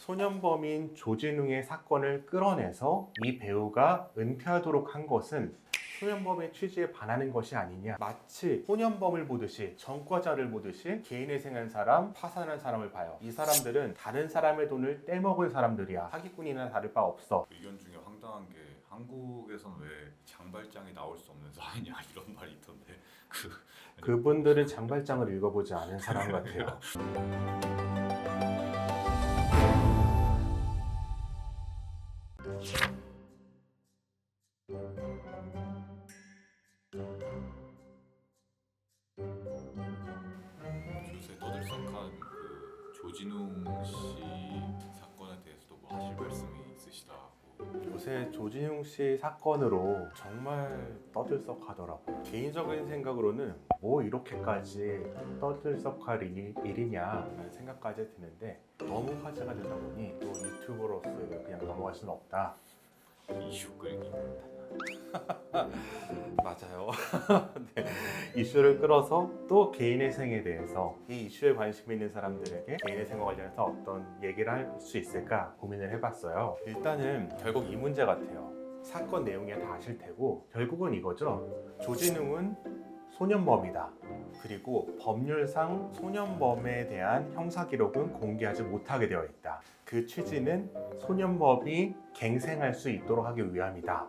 소년범인 조진웅의 사건을 끌어내서 이 배우가 은퇴하도록 한 것은 소년범의 취지에 반하는 것이 아니냐. 마치 소년범을 보듯이, 전과자를 보듯이 개인의 생한 사람, 파산한 사람을 봐요. 이 사람들은 다른 사람의 돈을 떼먹은 사람들이야. 사기꾼이나 다를 바 없어. 의견 중에 황당한 게 한국에선 왜 장발장이 나올 수 없는 사회냐 이런 말이 있던데 그분들은 장발장을 읽어보지 않은 사람 같아요. 요새 떠들썩한 그 조진웅 씨 사건에 대해서도 뭐 하실 말씀이 있으시다고. 요새 조진웅 씨 사건으로 정말 떠들썩하더라고요. 개인적인 생각으로는 뭐 이렇게까지 떠들썩할 일이냐라는 생각까지 드는데 너무 화제가 되다 보니 또 유튜버로서 이걸 그냥 넘어갈 수는 없다. 이슈 끌기. 맞아요. 네. 이슈를 끌어서 또 개인의 생에 대해서 이 이슈에 관심 있는 사람들에게 개인의 생과 관련해서 어떤 얘기를 할 수 있을까 고민을 해봤어요. 일단은 결국 이 문제 같아요. 사건 내용이 다 아실 테고 결국은 이거죠. 조진웅은 소년범이다. 그리고 법률상 소년범에 대한 형사 기록은 공개하지 못하게 되어 있다. 그 취지는 소년범이 갱생할 수 있도록 하기 위함이다.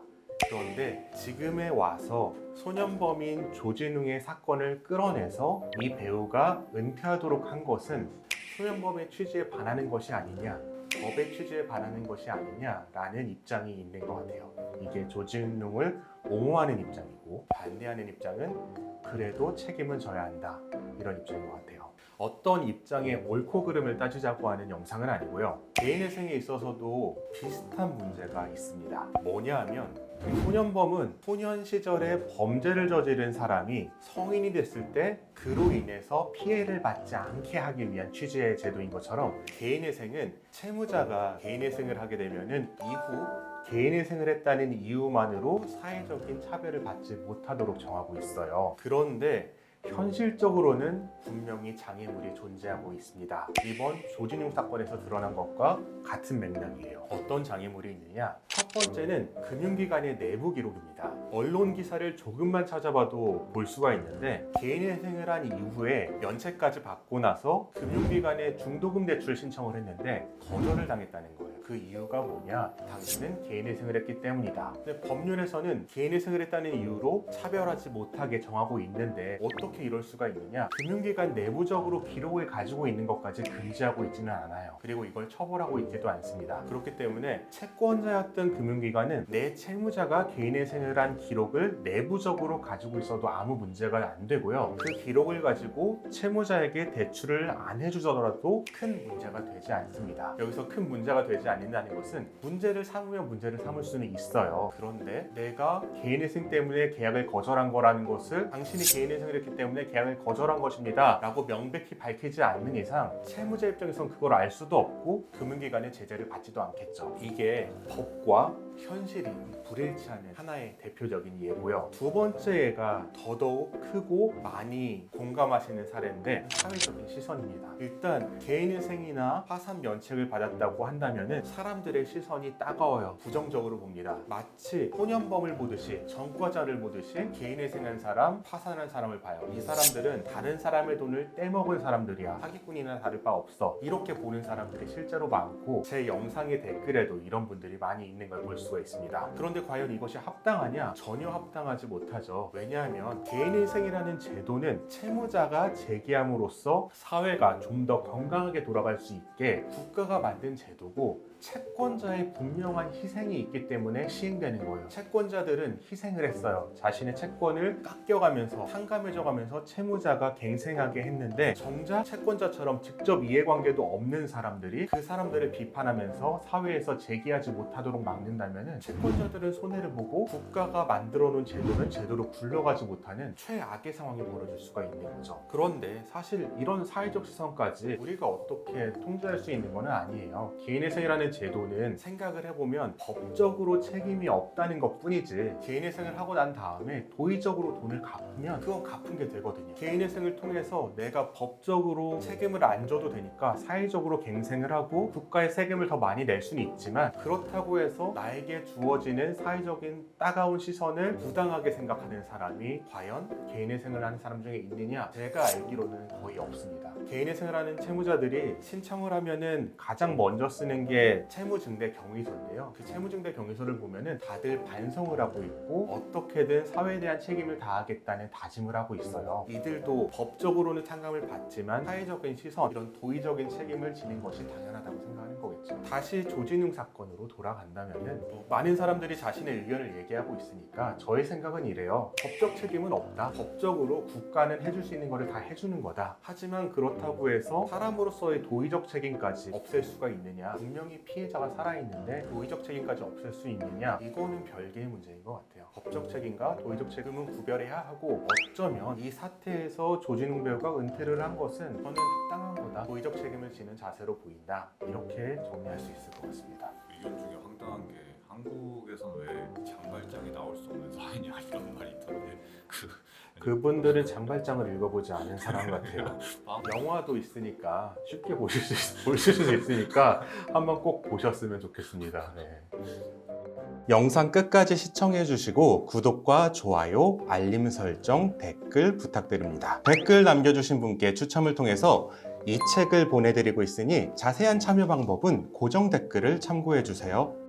그런데 지금에 와서 소년범인 조진웅의 사건을 끌어내서 이 배우가 은퇴하도록 한 것은 소년범의 취지에 반하는 것이 아니냐, 법의 취지에 반하는 것이 아니냐라는 입장이 있는 것 같아요. 이게 조진웅을 옹호하는 입장이고 반대하는 입장은 그래도 책임은 져야 한다, 이런 입장인 것 같아요. 어떤 입장의 옳고 그름을 따지자고 하는 영상은 아니고요. 개인의 생에 있어서도 비슷한 문제가 있습니다. 뭐냐 하면 소년범은 소년 시절에 범죄를 저지른 사람이 성인이 됐을 때 그로 인해서 피해를 받지 않게 하기 위한 취지의 제도인 것처럼 개인의 생은 채무자가 개인의 생을 하게 되면은 이후 개인의 생을 했다는 이유만으로 사회적인 차별을 받지 못하도록 정하고 있어요. 그런데 현실적으로는 분명히 장애물이 존재하고 있습니다. 이번 조진웅 사건에서 드러난 것과 같은 맥락이에요. 어떤 장애물이 있느냐? 첫 번째는 금융기관의 내부 기록입니다. 언론 기사를 조금만 찾아봐도 볼 수가 있는데 개인회생을 한 이후에 연체까지 받고 나서 금융기관에 중도금 대출 신청을 했는데 거절을 당했다는 거예요. 그 이유가 뭐냐? 당신은 개인회생을 했기 때문이다. 근데 법률에서는 개인회생을 했다는 이유로 차별하지 못하게 정하고 있는데 어떻게 이럴 수가 있느냐? 금융기관 내부적으로 기록을 가지고 있는 것까지 금지하고 있지는 않아요. 그리고 이걸 처벌하고 있지도 않습니다. 그렇기 때문에 채권자였던 금융기관은 내 채무자가 개인회생을 한 기록을 내부적으로 가지고 있어도 아무 문제가 안 되고요. 그 기록을 가지고 채무자에게 대출을 안 해주더라도 큰 문제가 되지 않습니다. 여기서 큰 문제가 되지 않는다는 것은 문제를 삼으면 문제를 삼을 수는 있어요. 그런데 내가 개인회생 때문에 계약을 거절한 거라는 것을 당신이 개인회생을 했기 때문에 계약을 거절한 것입니다 라고 명백히 밝히지 않는 이상 채무자 입장에선 그걸 알 수도 없고 금융기관의 제재를 받지도 않겠죠. 이게 법과 현실이 불일치하는 하나의 대표적인 예고요. 두 번째 예가 더더욱 크고 많이 공감하시는 사례인데 사회적인 시선입니다. 일단 개인회생이나 파산 면책을 받았다고 한다면 사람들의 시선이 따가워요. 부정적으로 봅니다. 마치 소년범을 보듯이, 전과자를 보듯이 개인회생한 사람, 파산한 사람을 봐요. 이 사람들은 다른 사람의 돈을 떼먹은 사람들이야. 사기꾼이나 다를 바 없어. 이렇게 보는 사람들이 실제로 많고 제 영상의 댓글에도 이런 분들이 많이 있는 걸 볼 수가 있습니다. 그런데 과연 이것이 합당하냐? 전혀 합당하지 못하죠. 왜냐하면 개인회생이라는 제도는 채무자가 제기함으로써 사회가 좀 더 건강하게 돌아갈 수 있게 국가가 만든 제도고 채권자의 분명한 희생이 있기 때문에 시행되는 거예요. 채권자들은 희생을 했어요. 자신의 채권을 깎여가면서 탕감해져가면서 채무자가 갱생하게 했는데 정작 채권자처럼 직접 이해관계도 없는 사람들이 그 사람들을 비판하면서 사회에서 제기하지 못하도록 막는다면 채권자들은 손해를 보고 국가가 만들어 놓은 제도는 제대로 굴러가지 못하는 최악의 상황이 벌어질 수가 있는 거죠. 그런데 사실 이런 사회적 시선까지 우리가 어떻게 통제할 수 있는 건 아니에요. 개인회생이라는 개인회생이라는 제도는 생각을 해보면 법적으로 책임이 없다는 것 뿐이지, 개인회생을 하고 난 다음에 도의적으로 돈을 갚으면 그건 갚은 게 되거든요. 개인회생을 통해서 내가 법적으로 책임을 안 져도 되니까 사회적으로 갱생을 하고 국가에 세금을 더 많이 낼 수는 있지만, 그렇다고 해서 나에게 주어지는 사회적인 따가운 시선을 부당하게 생각하는 사람이 과연 개인회생을 하는 사람 중에 있느냐? 제가 알기로는 거의 없습니다. 개인회생을 하는 채무자들이 신청을 하면은 가장 먼저 쓰는 게 채무증대 경위서인데요. 그 채무증대 경위서를 보면은 다들 반성을 하고 있고 어떻게든 사회에 대한 책임을 다하겠다는 다짐을 하고 있어요. 이들도 법적으로는 상감을 받지만 사회적인 시선, 이런 도의적인 책임을 지는 것이 당연하다고 생각하는 거겠죠. 다시 조진웅 사건으로 돌아간다면은 많은 사람들이 자신의 의견을 얘기하고 있으니까 저의 생각은 이래요. 법적 책임은 없다. 법적으로 국가는 해줄 수 있는 거를 다 해주는 거다. 하지만 그렇다고 해서 사람으로서의 도의적 책임까지 없앨 수가 있느냐? 분명히 피해자가 살아있는데 도의적 책임까지 없앨 수 있느냐? 이거는 별개의 문제인 것 같아요. 법적 책임과 도의적 책임은 구별해야 하고, 어쩌면 이 사태에서 조진웅 배우가 은퇴를 한 것은 저는適当한 거다, 도의적 책임을 지는 자세로 보인다, 이렇게 정리할 수 있을 것 같습니다. 의견 중에 황당한 게 한국에선 왜 장발장이 나올 수 없는 사회냐 이런 말이 있던데 그분들은 장발장을 읽어보지 않은 사람 같아요. 영화도 있으니까 쉽게 보실 수 있으니까 한번 꼭 보셨으면 좋겠습니다. 네. 영상 끝까지 시청해주시고 구독과 좋아요, 알림 설정, 댓글 부탁드립니다. 댓글 남겨주신 분께 추첨을 통해서 이 책을 보내드리고 있으니 자세한 참여 방법은 고정 댓글을 참고해주세요.